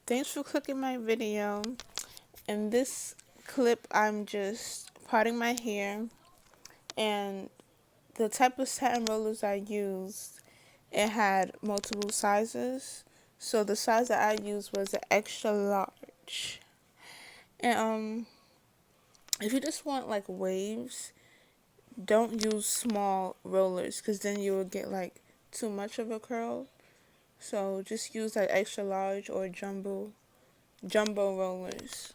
Thanks for clicking my video. In this clip, I'm just parting my hair, and the type of satin rollers I used, it had multiple sizes. So the size that I used was an extra large. And if you just want like waves, don't use small rollers because then you will get like too much of a curl. So just use like extra large or jumbo rollers.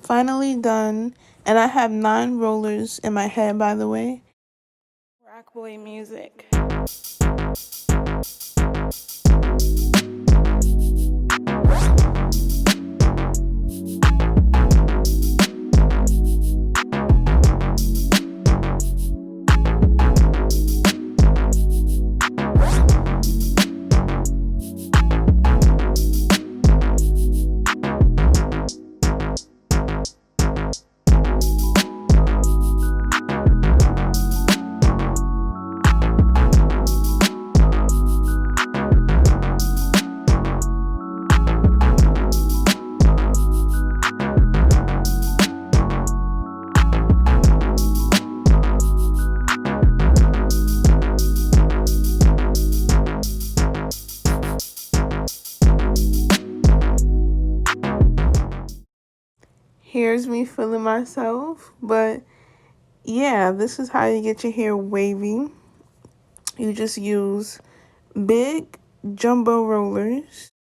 Finally done, and I have 9 rollers in my head, by the way. Rock boy music. Here's me feeling myself, but yeah, this is how you get your hair wavy. You just use big jumbo rollers.